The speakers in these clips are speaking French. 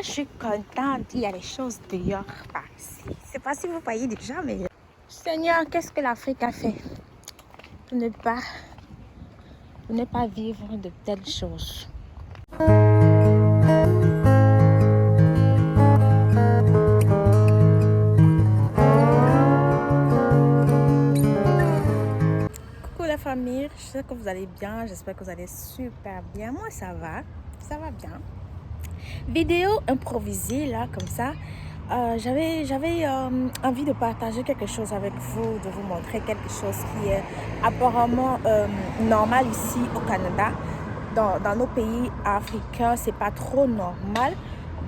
Je suis contente, il y a des choses dehors par ici. Je ne sais pas si vous voyez déjà, mais... Seigneur, qu'est-ce que l'Afrique a fait pour ne pas vivre de telles choses? Coucou la famille, je sais que vous allez bien, j'espère que vous allez super bien. Moi ça va bien. Vidéo improvisée là comme ça. J'avais envie de partager quelque chose avec vous, de vous montrer quelque chose qui est apparemment normal ici au Canada. Dans nos pays africains, c'est pas trop normal.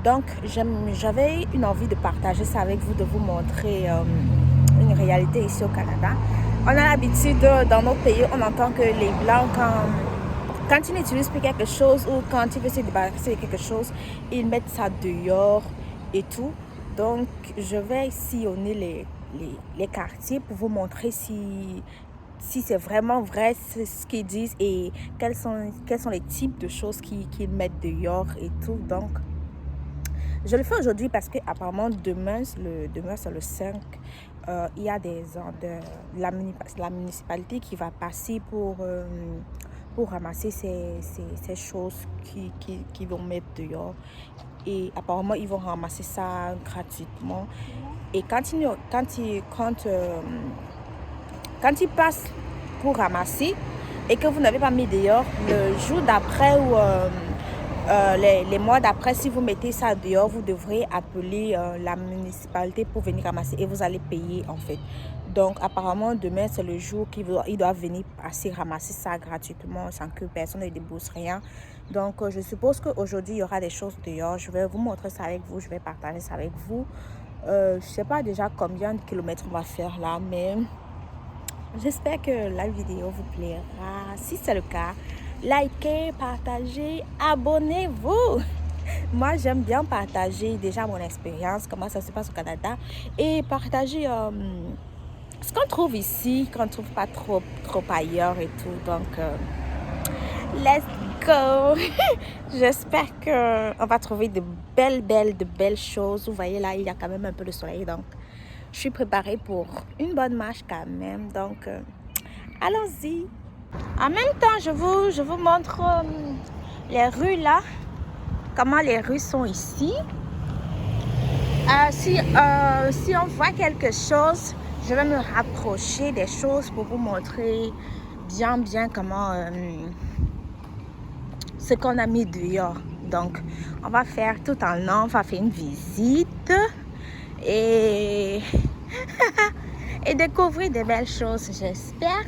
Donc j'avais une envie de partager ça avec vous, de vous montrer une réalité ici au Canada. On a l'habitude dans nos pays, on entend que les Blancs, quand ils n'utilisent plus quelque chose ou quand ils veulent se débarrasser de quelque chose, ils mettent ça dehors et tout. Donc, je vais sillonner les quartiers pour vous montrer si c'est vraiment vrai ce qu'ils disent et quels sont les types de choses qu'ils mettent dehors et tout. Donc, je le fais aujourd'hui parce que apparemment demain c'est le 5, il y a la municipalité qui va passer pour ramasser ces choses qui vont mettre dehors. Et apparemment, ils vont ramasser ça gratuitement. Et quand ils passent pour ramasser et que vous n'avez pas mis dehors, le jour d'après ou les mois d'après, si vous mettez ça dehors, vous devrez appeler la municipalité pour venir ramasser et vous allez payer en fait. Donc apparemment demain c'est le jour qu'ils doivent venir passer ramasser ça gratuitement sans que personne ne débourse rien. Donc je suppose qu'aujourd'hui il y aura des choses dehors. Je vais vous montrer ça avec vous, je vais partager ça avec vous. Je sais pas déjà combien de kilomètres on va faire là, mais j'espère que la vidéo vous plaira. Si c'est le cas, likez, partagez, abonnez-vous. Moi, j'aime bien partager déjà mon expérience, comment ça se passe au Canada, et partager ce qu'on trouve ici, qu'on ne trouve pas trop ailleurs et tout. Donc, let's go. J'espère qu'on va trouver de belles choses. Vous voyez là, il y a quand même un peu de soleil, donc je suis préparée pour une bonne marche quand même. Donc, allons-y. En même temps, je vous montre les rues là, comment les rues sont ici. Si on voit quelque chose, je vais me rapprocher des choses pour vous montrer bien comment ce qu'on a mis dehors. Donc, on va faire tout en long, on va faire une visite et et découvrir de belles choses. J'espère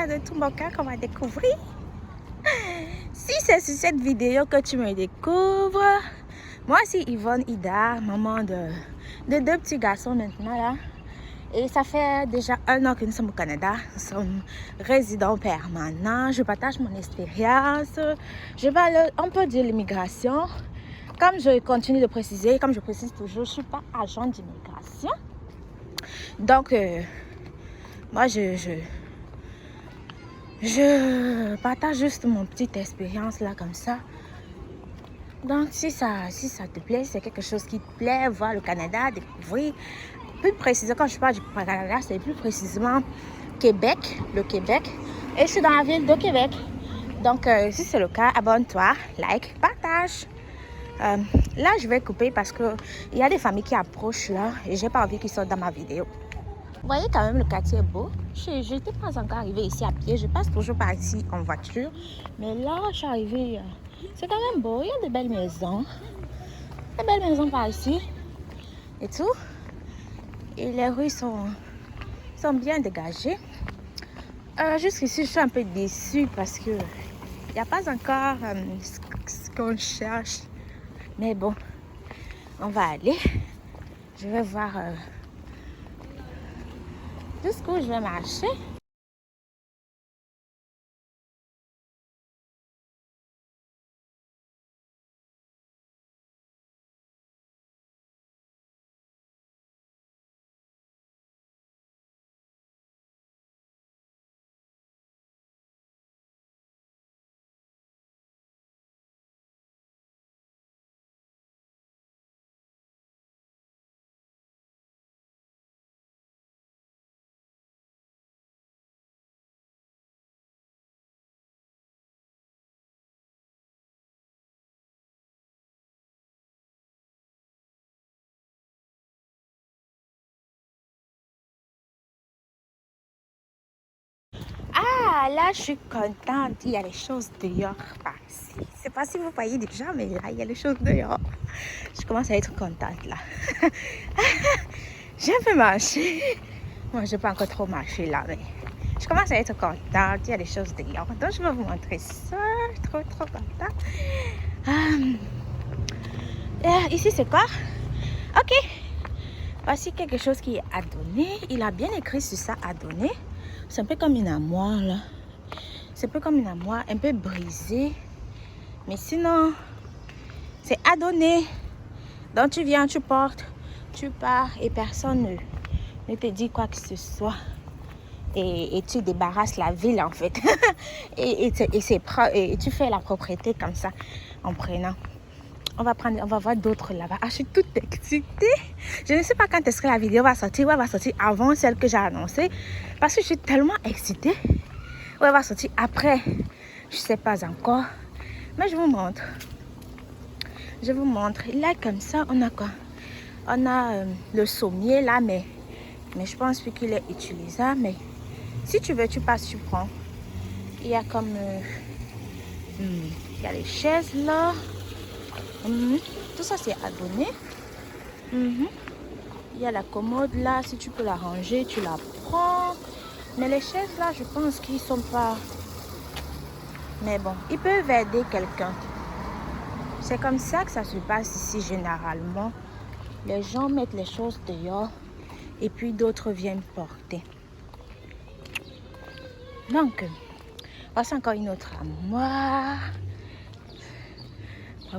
de tout mon cœur qu'on va découvrir. Si c'est sur cette vidéo que tu me découvres, moi c'est Yvonne Ida, maman de deux petits garçons maintenant là. Et ça fait déjà 1 an que nous sommes au Canada. Nous sommes résidents permanents. Je partage mon expérience. Je parle un peu de l'immigration. Comme je continue de préciser, comme je précise toujours, je ne suis pas agent d'immigration. Donc, moi, je partage juste mon petite expérience là comme ça. Donc si ça te plaît, c'est quelque chose qui te plaît, voir le Canada, découvrir. Plus précisément, quand je parle du Canada, c'est plus précisément Québec, le Québec. Et je suis dans la ville de Québec. Donc si c'est le cas, abonne-toi, like, partage. Là, je vais couper parce que il y a des familles qui approchent là et j'ai pas envie qu'ils sortent dans ma vidéo. Vous voyez quand même le quartier est beau. Je n'étais pas encore arrivée ici à pied. Je passe toujours par ici en voiture. Mais là, je suis arrivée. C'est quand même beau. Il y a de belles maisons. Des belles maisons par ici. Et tout. Et les rues sont bien dégagées. Jusqu'ici, je suis un peu déçue parce que il n'y a pas encore ce qu'on cherche. Mais bon, on va aller. Je vais voir jusqu'où je vais marcher. là, je suis contente. Il y a les choses dehors par ici. Je ne sais pas si vous voyez déjà, mais là, il y a les choses dehors. Je commence à être contente là. J'ai un peu marché. Moi, je n'ai pas encore trop marché là, mais je commence à être contente. Il y a des choses dehors. Donc, je vais vous montrer ça. Je suis trop, trop contente. Ici, c'est quoi? Ok. Voici quelque chose qui est à donner. Il a bien écrit sur ça, à donner. C'est un peu comme une armoire là. C'est un peu comme une armoire, un peu brisée. Mais sinon, c'est à donner. Donc tu viens, tu portes, tu pars et personne ne te dit quoi que ce soit. Et tu débarrasses la ville en fait. et tu fais la propriété comme ça en prenant. On va voir d'autres là-bas. Ah, je suis toute excitée. Je ne sais pas quand est-ce que la vidéo va sortir. Ou elle va sortir avant celle que j'ai annoncée. Parce que je suis tellement excitée. Ou elle va sortir après. Je ne sais pas encore. Mais je vous montre. Je vous montre. Là, comme ça, on a quoi? On a le sommier là, mais je pense plus qu'il est utilisable. Mais si tu veux, tu passes, tu prends. Il y a comme... il y a les chaises là. Tout ça, c'est à donner. Il y a la commode là. Si tu peux la ranger, tu la prends. Mais les chaises là, je pense qu'ils sont pas... Mais bon, ils peuvent aider quelqu'un. C'est comme ça que ça se passe ici généralement. Les gens mettent les choses dehors et puis d'autres viennent porter. Donc, voici encore une autre armoire.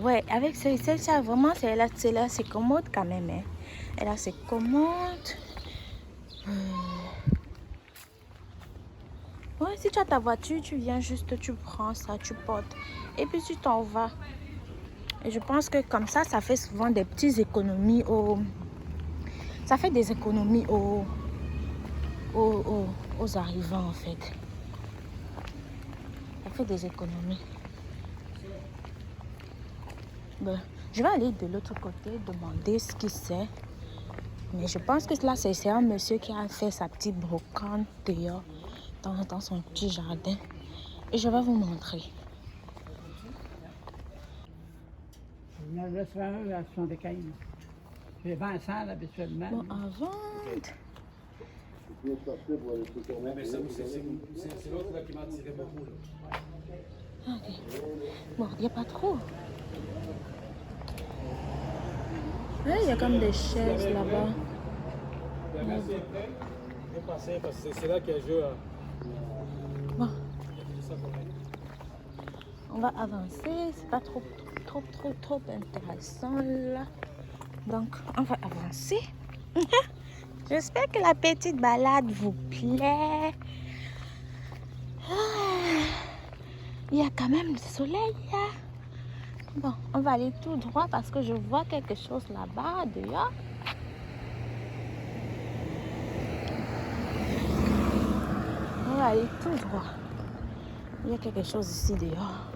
Ouais, avec celle-ci, vraiment, celle-là, c'est commode quand même. Hein. Et là, c'est commode. Ouais, si tu as ta voiture, tu viens juste, tu prends ça, tu portes. Et puis tu t'en vas. Et je pense que comme ça fait souvent des petites économies Ça fait des économies aux arrivants en fait. Ça fait des économies. Bon, je vais aller de l'autre côté demander ce qu'il sait. Mais je pense que là, c'est un monsieur qui a fait sa petite brocante dehors dans son petit jardin. Et je vais vous montrer. Le restaurant à 75. J'ai 20 cents habituellement. Bon, à vendre. Mais c'est l'autre là qui m'a tiré beaucoup. Ok. Bon, il n'y a pas trop. Ouais, il y a comme des chaises là-bas. Merci. Je vais passer parce que c'est là qu'il y a un jeu. Bon. On va avancer. C'est pas trop intéressant là. Donc, on va avancer. J'espère que la petite balade vous plaît. Il y a quand même le soleil là. Bon, on va aller tout droit parce que je vois quelque chose là-bas, dehors. On va aller tout droit. Il y a quelque chose ici dehors.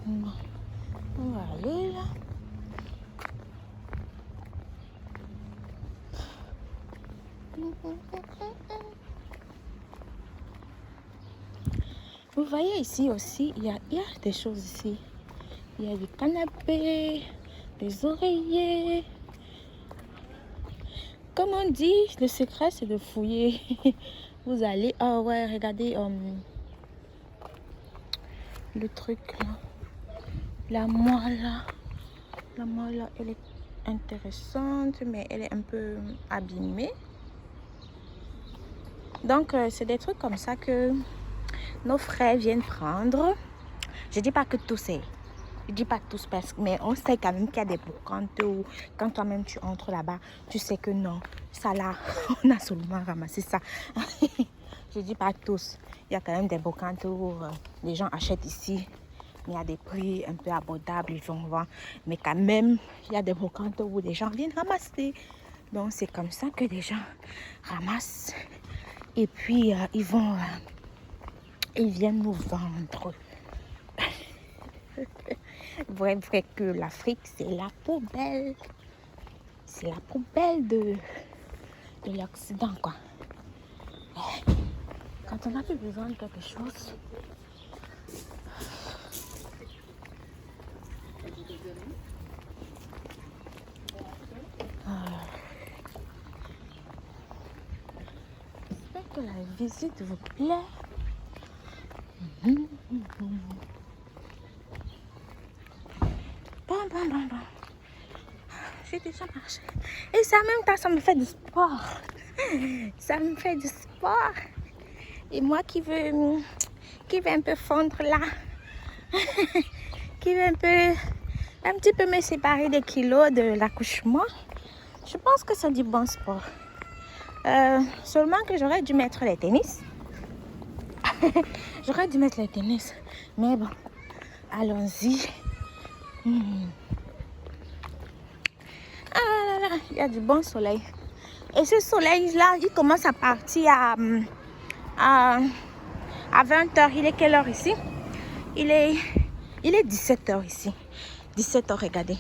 Bon, on va aller là. Vous voyez ici aussi, il y a des choses ici. Il y a des canapés, des oreillers. Comme on dit, le secret c'est de fouiller. Vous allez, oh ouais, regardez le truc là. La moelle là, elle est intéressante, mais elle est un peu abîmée. Donc, c'est des trucs comme ça que nos frères viennent prendre. Je dis pas que tous c'est. Je dis pas tous, mais on sait quand même qu'il y a des brocantes où quand toi-même tu entres là-bas, tu sais que non, ça là, on a seulement ramassé ça. Je dis pas tous. Il y a quand même des brocantes où les gens achètent ici. Mais il y a des prix un peu abordables, ils vont vendre. Mais quand même, il y a des brocantes où les gens viennent ramasser. Donc c'est comme ça que les gens ramassent. Et puis ils viennent nous vendre. Vrai que l'Afrique, c'est la poubelle. C'est la poubelle de l'Occident, quoi. Quand on a plus besoin de quelque chose, j'espère que la visite vous plaît. Bon. J'ai déjà marché. Et ça, en même temps, ça me fait du sport. Ça me fait du sport. Et moi qui veux un peu fondre là, qui veut un petit peu me séparer des kilos de l'accouchement, je pense que c'est du bon sport. Seulement que j'aurais dû mettre les tennis. J'aurais dû mettre les tennis. Mais bon, allons-y. Ah là là, il y a du bon soleil. Et ce soleil-là, il commence à partir à 20h. Il est quelle heure ici? Il est 17h ici. 17h, regardez.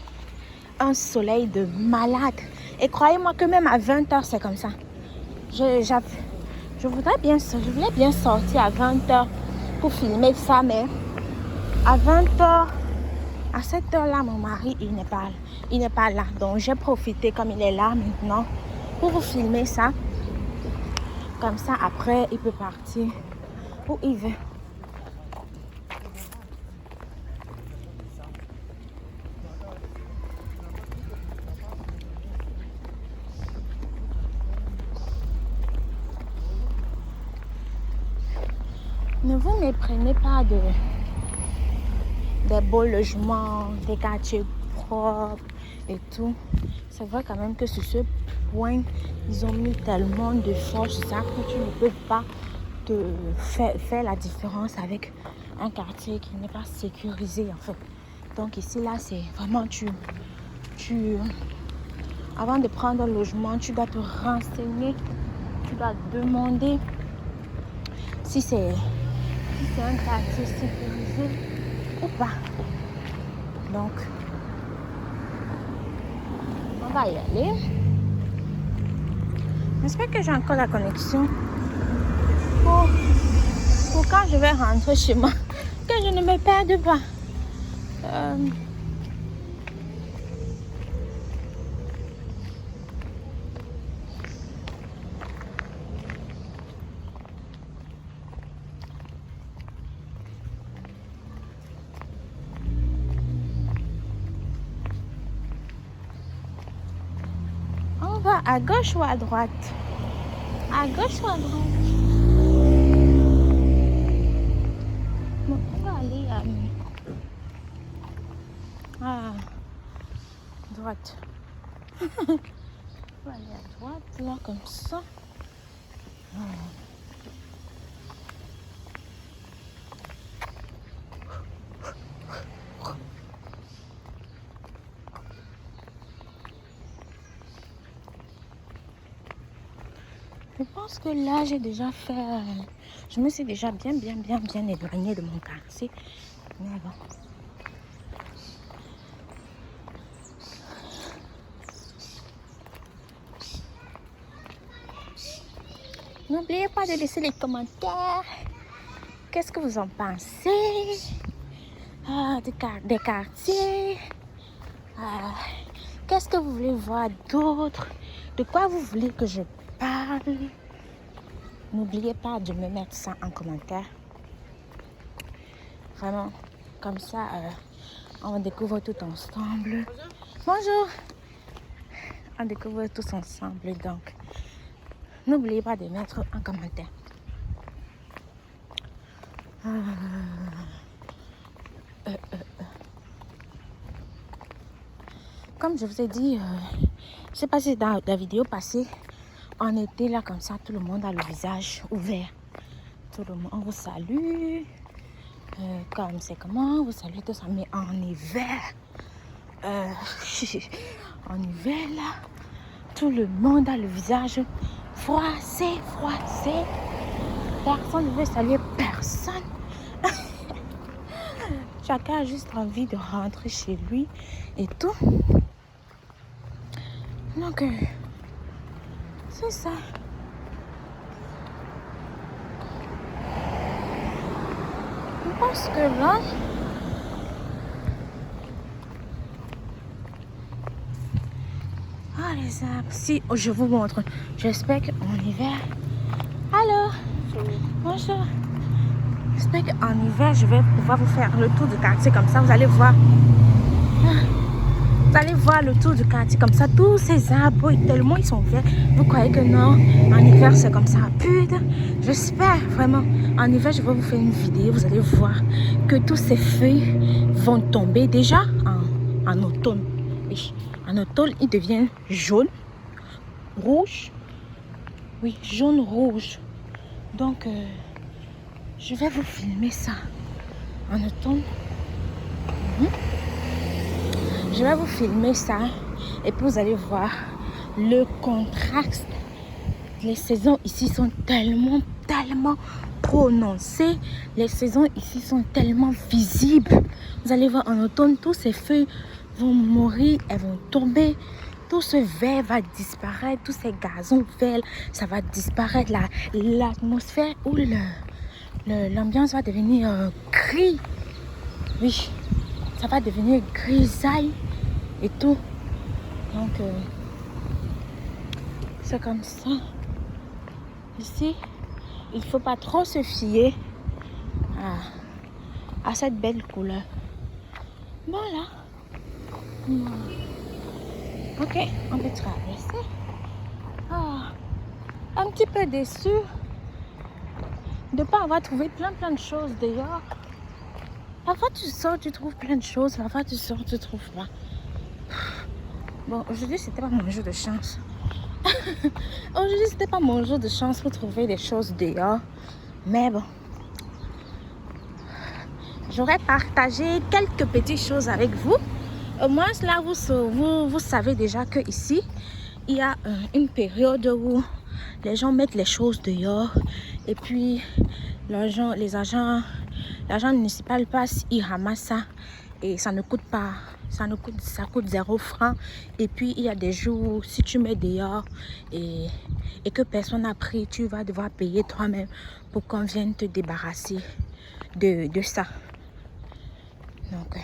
Un soleil de malade. Et croyez-moi que même à 20h, c'est comme ça. Je voulais bien sortir à 20h pour filmer ça, mais à 20h, à cette heure-là, mon mari, il n'est pas là. Donc, j'ai profité comme il est là maintenant pour vous filmer ça. Comme ça, après, il peut partir où il veut. Ne vous méprenez pas des beaux logements, des quartiers propres et tout. C'est vrai quand même que sur ce point, ils ont mis tellement de force ça que tu ne peux pas te faire la différence avec un quartier qui n'est pas sécurisé en fait. Donc ici là, c'est vraiment avant de prendre un logement, tu dois te renseigner, tu dois demander si c'est un quartier sécurisé ou pas. Donc, on va y aller. J'espère que j'ai encore la connexion pour quand je vais rentrer chez moi, que je ne me perde pas. On va à gauche ou à droite? À gauche ou à droite? Bon, on va aller à droite. On va aller à droite, là, comme ça. Je pense que là, j'ai déjà fait... je me suis déjà bien éloignée de mon quartier. Mais bon. N'oubliez pas de laisser les commentaires. Qu'est-ce que vous en pensez des quartiers? Qu'est-ce que vous voulez voir d'autre? De quoi vous voulez que je parle? N'oubliez pas de me mettre ça en commentaire. Vraiment, comme ça, on découvre tout ensemble. Bonjour! On découvre tous ensemble, donc n'oubliez pas de mettre un commentaire. Comme je vous ai dit, je ne sais pas si dans la vidéo passée, on était là comme ça, tout le monde a le visage ouvert. Tout le monde, on vous salue. Comme c'est comment, vous saluez tout ça, mais en hiver, en hiver là, tout le monde a le visage froissé. Personne ne veut saluer personne. Chacun a juste envie de rentrer chez lui et tout. Donc, c'est ça. Je pense que là... Ah, les arbres. Si, oh, je vous montre. J'espère qu'en hiver... Allô? Bonjour. J'espère qu'en hiver, je vais pouvoir vous faire le tour du quartier comme ça. Vous allez voir. Vous allez voir le tour du quartier comme ça. Tous ces arbres, tellement ils sont verts. Vous croyez que non? En hiver, c'est comme ça. Putain, j'espère vraiment. En hiver, je vais vous faire une vidéo. Vous allez voir que tous ces feuilles vont tomber déjà en automne. Oui. En automne, ils deviennent jaunes, rouges. Oui, jaune, rouge. Donc, je vais vous filmer ça en automne. Je vais vous filmer ça et puis vous allez voir le contraste. Les saisons ici sont tellement prononcées. Les saisons ici sont tellement visibles. Vous allez voir en automne, tous ces feuilles vont mourir, elles vont tomber. Tout ce vert va disparaître, tous ces gazons verts, ça va disparaître. L'atmosphère ou l'ambiance va devenir gris. Oui, ça va devenir grisaille et tout. Donc, c'est comme ça. Ici, il ne faut pas trop se fier à cette belle couleur. Voilà. Ok, on peut traverser. Un petit peu déçu de ne pas avoir trouvé plein de choses dehors. Parfois tu sors, tu trouves plein de choses. Parfois tu sors, tu trouves pas. Bon, aujourd'hui c'était pas mon jour de chance. Aujourd'hui c'était pas mon jour de chance pour trouver des choses dehors. Mais bon, j'aurais partagé quelques petites choses avec vous. Au moins là vous savez déjà que ici il y a une période où les gens mettent les choses dehors et puis l'agent municipal passe, il ramasse ça et ça ne coûte pas, ça coûte 0 francs. Et puis il y a des jours si tu mets dehors et que personne n'a pris, tu vas devoir payer toi-même pour qu'on vienne te débarrasser de ça. Donc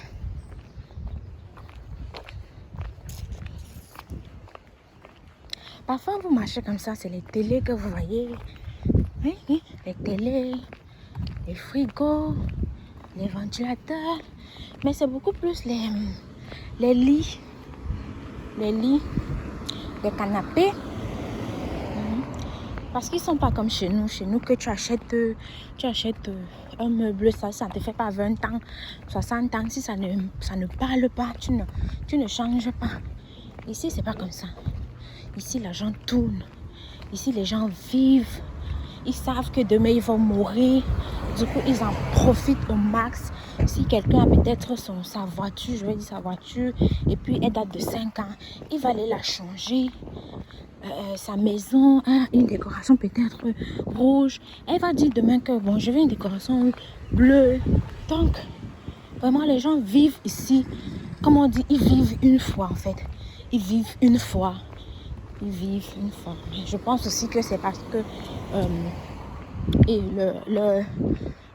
parfois vous marchez comme ça, c'est les télés que vous voyez. Oui, les télés, les frigos, les ventilateurs. Mais c'est beaucoup plus les lits, les canapés. Parce qu'ils ne sont pas comme chez nous. Chez nous, que tu achètes un meuble, ça ne te fait pas 20 ans, 60 ans. Si ça ne parle pas, tu ne changes pas. Ici, c'est pas comme ça. Ici, la gens tourne. Ici, les gens vivent. Ils savent que demain, ils vont mourir. Du coup, ils en profitent au max. Si quelqu'un a peut-être sa voiture, je vais dire sa voiture, et puis elle date de 5 ans, il va aller la changer. Sa maison a une décoration peut-être rouge. Elle va dire demain que bon, je veux une décoration bleue. Donc, vraiment, les gens vivent ici. Comme on dit, ils vivent une fois en fait. Ils vivent une fois. Ils vivent une fois. Mais je pense aussi que c'est parce que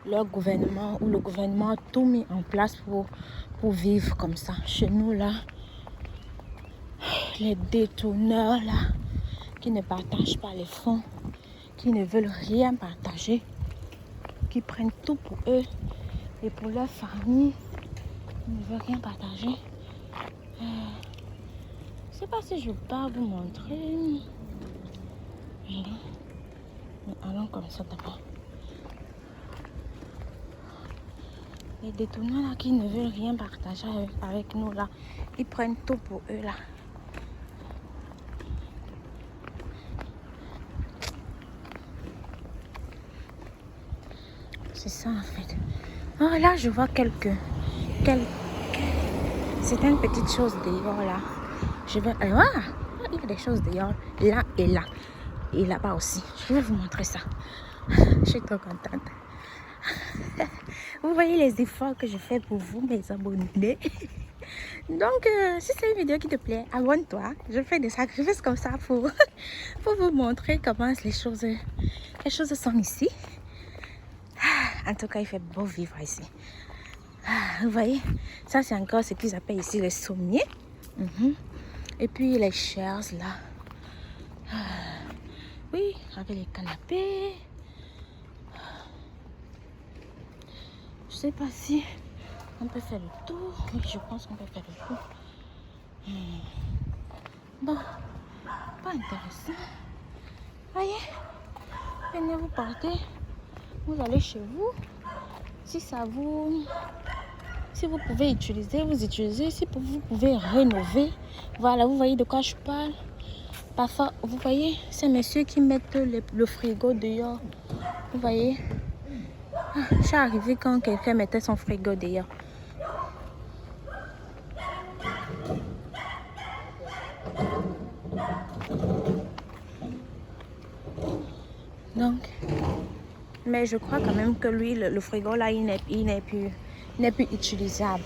leur gouvernement ou le gouvernement a tout mis en place pour vivre comme ça. Chez nous là, les détourneurs là, qui ne partagent pas les fonds, qui ne veulent rien partager, qui prennent tout pour eux et pour leur famille, qui ne veulent rien partager. Je ne sais pas si je peux vous montrer. Mais allons comme ça d'abord. Les détourneurs là qui ne veulent rien partager avec nous là, ils prennent tout pour eux là. C'est ça en fait. Oh là je vois quelques c'est une petite chose dehors là. Je vais il y a des choses dehors là et là. Et là-bas aussi. Je vais vous montrer ça. Je suis trop contente. Vous voyez les efforts que je fais pour vous, mes abonnés. Donc, si c'est une vidéo qui te plaît, abonne-toi. Je fais des sacrifices comme ça pour, pour vous montrer comment les choses sont ici. En tout cas, il fait beau vivre ici. Vous voyez, ça c'est encore ce qu'ils appellent ici les sommiers. Et puis les chairs là. Oui, avec les canapés. Je sais pas si on peut faire le tour. Oui, je pense qu'on peut faire le tour. Bon, pas intéressant. Voyez, venez vous partez. Vous allez chez vous. Si vous pouvez utiliser, vous utilisez. Si vous pouvez rénover. Voilà, vous voyez de quoi je parle. Parfois, vous voyez, ces messieurs qui mettent le frigo dehors. Vous voyez. Je suis arrivée quand quelqu'un mettait son frigo dehors. Donc, mais je crois quand même que lui, le frigo là, il n'est plus utilisable.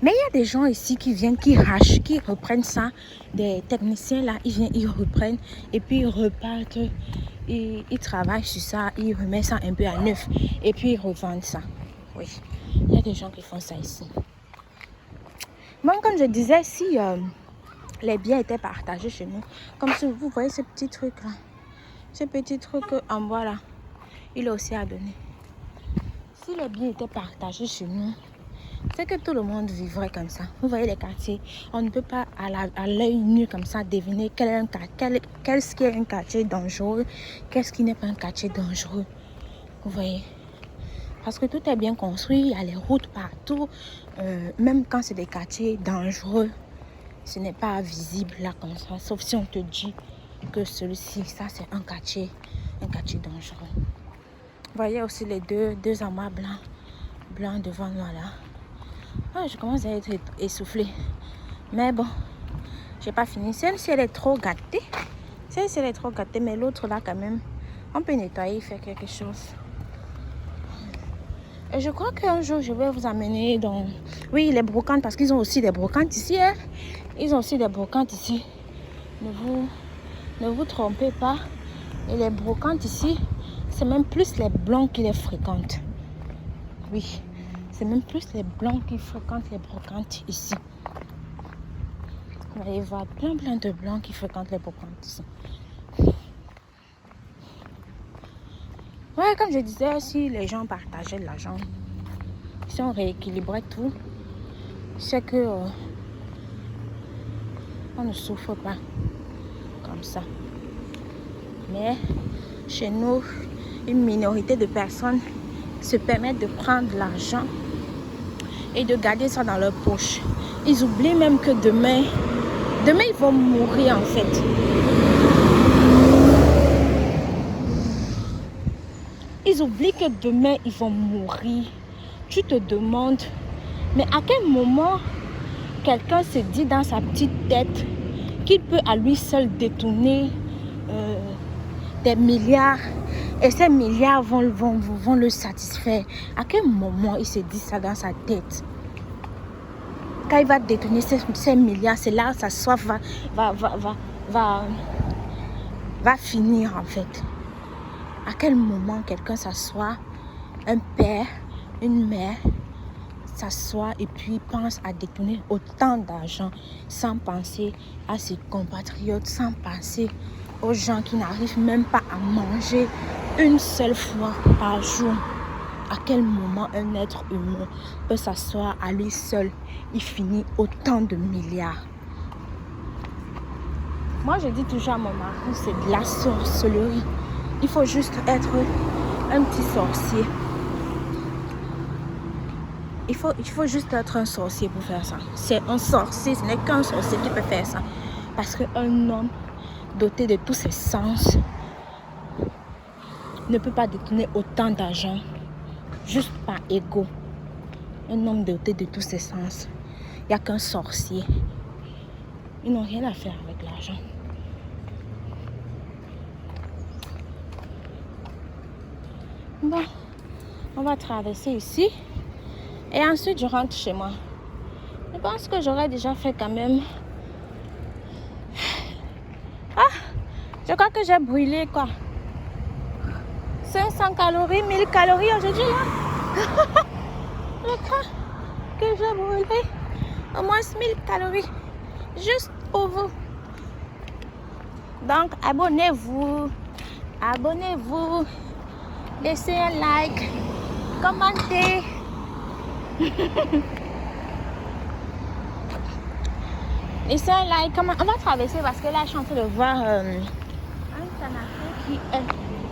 Mais il y a des gens ici qui viennent, qui rachent, qui reprennent ça. Des techniciens là, ils viennent, ils reprennent et puis ils repartent. Ils travaillent sur ça, ils remettent ça un peu à neuf et puis ils revendent ça. Oui, il y a des gens qui font ça ici. Moi, comme je disais, si les biens étaient partagés chez nous, comme si vous voyez ce petit truc là, ce petit truc en bois là, il est aussi à donner. Si les biens étaient partagés chez nous, c'est que tout le monde vivrait comme ça. Vous voyez les quartiers, on ne peut pas à l'œil nu comme ça deviner qu'est-ce qui est un quartier dangereux, qu'est-ce qui n'est pas un quartier dangereux. Vous voyez, parce que tout est bien construit, il y a les routes partout, même quand c'est des quartiers dangereux, ce n'est pas visible là comme ça, sauf si on te dit que celui-ci, ça c'est un quartier dangereux. Vous voyez aussi les deux amas blancs devant moi là. Ah, je commence à être essoufflée. Mais bon, j'ai pas fini. Celle-ci, elle est trop gâtée. Celle-ci, elle est trop gâtée. Mais l'autre là, quand même, on peut nettoyer, faire quelque chose. Et je crois qu'un jour, je vais vous amener dans... Oui, les brocantes, parce qu'ils ont aussi des brocantes ici. Hein? Ils ont aussi des brocantes ici. Ne vous trompez pas. Et les brocantes ici, c'est même plus les blancs qui les fréquentent. Oui. C'est même plus les blancs qui fréquentent les brocantes ici. Vous allez voir plein de blancs qui fréquentent les brocantes ici. Ouais, comme je disais, si les gens partageaient de l'argent, si on rééquilibrait tout, c'est que on ne souffre pas comme ça. Mais chez nous, une minorité de personnes se permettent de prendre l'argent et de garder ça dans leur poche. Ils oublient même que demain ils vont mourir en fait. Ils oublient que demain ils vont mourir. Tu te demandes, mais à quel moment quelqu'un se dit dans sa petite tête qu'il peut à lui seul détourner des milliards et ces milliards vont le satisfaire? À quel moment il se dit ça dans sa tête? Quand il va détourner ces milliards, c'est là que sa soif va finir en fait. À quel moment quelqu'un s'assoit, un père, une mère, s'assoit et puis pense à détourner autant d'argent sans penser à ses compatriotes, sans penser aux gens qui n'arrivent même pas à manger une seule fois par jour? À quel moment un être humain peut s'asseoir à lui seul et finir autant de milliards? Moi, je dis toujours à mon mari, c'est de la sorcellerie. Il faut juste être un petit sorcier. Il faut juste être un sorcier pour faire ça. C'est un sorcier, ce n'est qu'un sorcier qui peut faire ça. Parce qu'un homme doté de tous ses sens ne peut pas détourner autant d'argent juste par ego. Un homme doté de tous ses sens. Il n'y a qu'un sorcier. Ils n'ont rien à faire avec l'argent. Bon, on va traverser ici. Et ensuite, je rentre chez moi. Je pense que j'aurais déjà fait quand même. Ah, je crois que j'ai brûlé quoi. 500 calories, 1000 calories aujourd'hui là. Je crois que j'ai brûlé au moins 1000 calories. Juste pour vous. Donc abonnez-vous. Abonnez-vous. Laissez un like. Commentez. Laissez un like. On va traverser parce que là je suis en train de voir un canapé qui est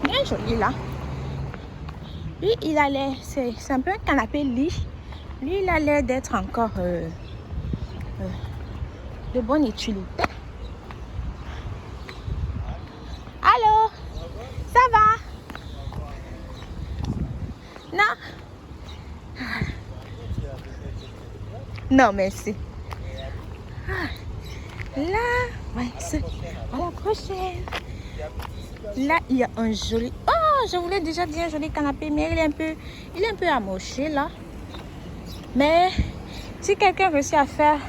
bien joli là. Lui il a l'air, c'est un peu un canapé lit. Lui il a l'air d'être encore de bonne utilité. Allô? Ça va? Non? Non, merci. Là, ouais, à la prochaine. Là, il y a un joli... Oh, je voulais déjà dire un joli canapé, mais il est un peu amoché là. Mais si quelqu'un réussit à faire,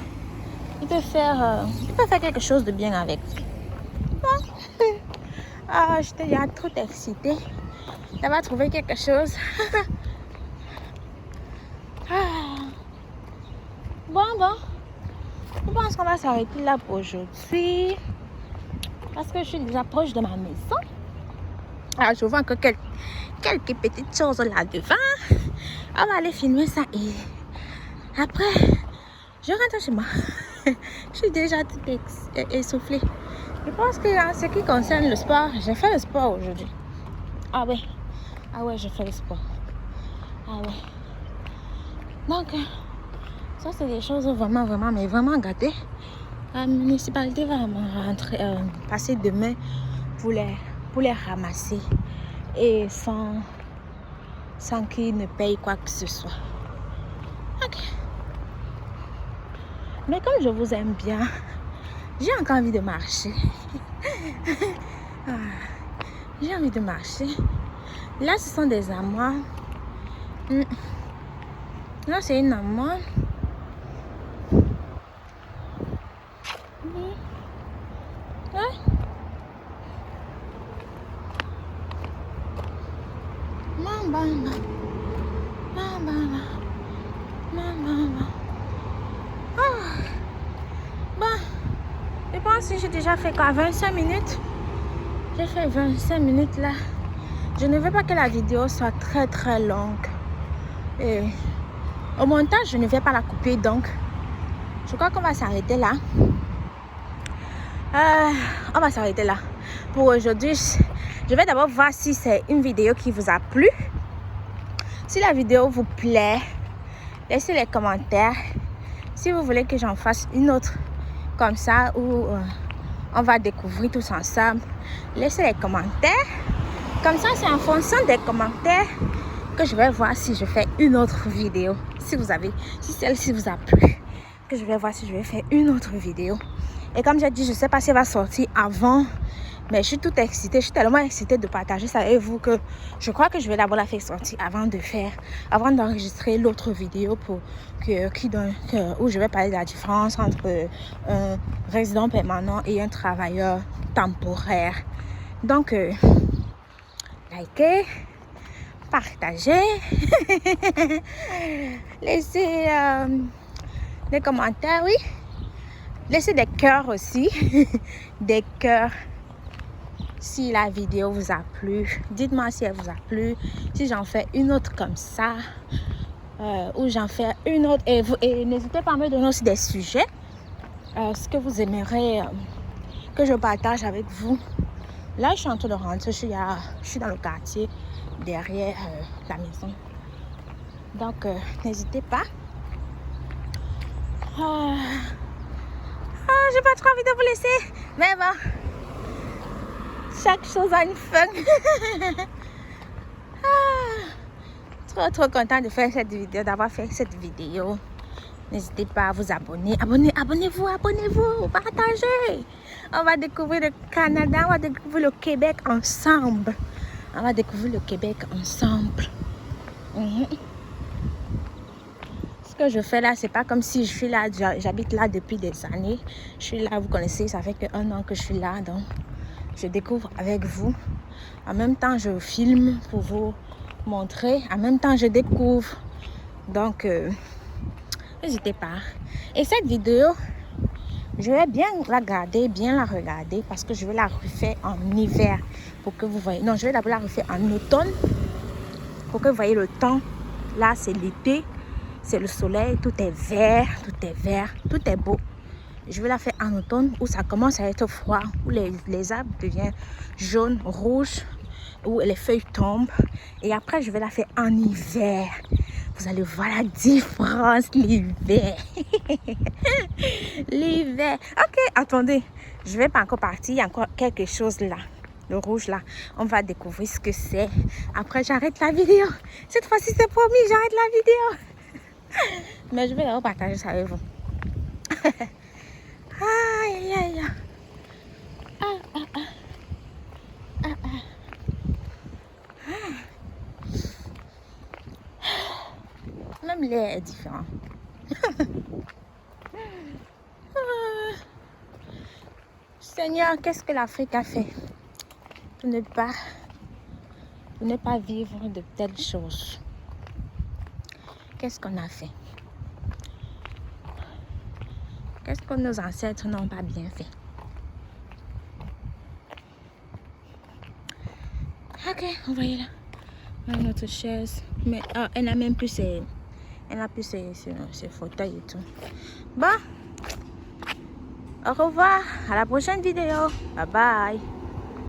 il peut faire quelque chose de bien avec. Ah, j'étais déjà trop excitée d'avoir trouvé quelque chose. Bon. Je pense qu'on va s'arrêter là pour aujourd'hui. Parce que je suis déjà proche de ma maison. Alors, je vois encore quelques petites choses là devant. On va aller filmer ça et après, je rentre chez moi. Je suis déjà toute essoufflée. Je pense que en ce qui concerne le sport, j'ai fait le sport aujourd'hui. Ah ouais, j'ai fait le sport. Ah ouais. Donc, ça c'est des choses vraiment gâtées. La municipalité va passer demain pour les ramasser et sans qu'ils ne payent quoi que ce soit. Ok. Mais comme je vous aime bien, j'ai encore envie de marcher. J'ai envie de marcher. Là, ce sont des amours. Là, c'est une amande. Ouais. Bon, je pense que j'ai déjà fait quoi, 25 minutes. J'ai fait 25 minutes là. Je ne veux pas que la vidéo soit très longue. Et au montage, je ne vais pas la couper, donc je crois qu'on va s'arrêter là. On va s'arrêter là. Pour aujourd'hui, je vais d'abord voir si c'est une vidéo qui vous a plu. Si la vidéo vous plaît, laissez les commentaires. Si vous voulez que j'en fasse une autre comme ça, où on va découvrir tous ensemble, laissez les commentaires. Comme ça, c'est en fonction des commentaires que je vais voir si je fais une autre vidéo. Si celle-ci vous a plu, que je vais voir si je vais faire une autre vidéo. Et comme j'ai dit, je ne sais pas si elle va sortir avant, mais je suis toute excitée. Je suis tellement excitée de partager ça avec vous que je crois que je vais d'abord la faire sortir avant d'enregistrer l'autre vidéo où je vais parler de la différence entre un résident permanent et un travailleur temporaire. Donc, likez, partagez, laissez des commentaires, oui. Laissez des cœurs aussi, des cœurs si la vidéo vous a plu. Dites-moi si elle vous a plu, si j'en fais une autre comme ça, ou j'en fais une autre. Et n'hésitez pas à me donner aussi des sujets, ce que vous aimeriez que je partage avec vous. Là, je suis en train de rentrer, je suis dans le quartier derrière la maison. Donc, n'hésitez pas. J'ai pas trop envie de vous laisser, mais bon, chaque chose a une fin. Trop contente de faire cette vidéo, d'avoir fait cette vidéo. N'hésitez pas à vous abonner. Abonnez-vous, partagez. On va découvrir le Canada, on va découvrir le Québec ensemble. Ce que je fais là, c'est pas comme si je suis là, j'habite là depuis des années. Je suis là, vous connaissez, ça fait que 1 an que je suis là, donc je découvre avec vous. En même temps, je filme pour vous montrer. En même temps, je découvre. Donc, n'hésitez pas. Et cette vidéo, je vais bien la garder, bien la regarder parce que je vais la refaire en hiver pour que vous voyez. Non, je vais d'abord la refaire en automne pour que vous voyez le temps. Là, c'est l'été, c'est le soleil, tout est vert, tout est beau. Je vais la faire en automne où ça commence à être froid, où les arbres deviennent jaunes, rouges, où les feuilles tombent. Et après, je vais la faire en hiver. Vous allez voir la différence, l'hiver. L'hiver. Ok, attendez. Je vais pas encore partir. Il y a encore quelque chose là. Le rouge là. On va découvrir ce que c'est. Après, j'arrête la vidéo. Cette fois-ci, c'est promis, j'arrête la vidéo. Mais je vais d'abord partager ça avec vous. Aïe, aïe, aïe. Même l'air est différent. Seigneur, qu'est-ce que l'Afrique a fait pour ne pas vivre de telles choses? Qu'est-ce qu'on a fait? Qu'est-ce que nos ancêtres n'ont pas bien fait? Ok, on va y aller. Notre chaise. Mais elle n'a même plus ses fauteuils et tout. Bon. Au revoir. À la prochaine vidéo. Bye bye.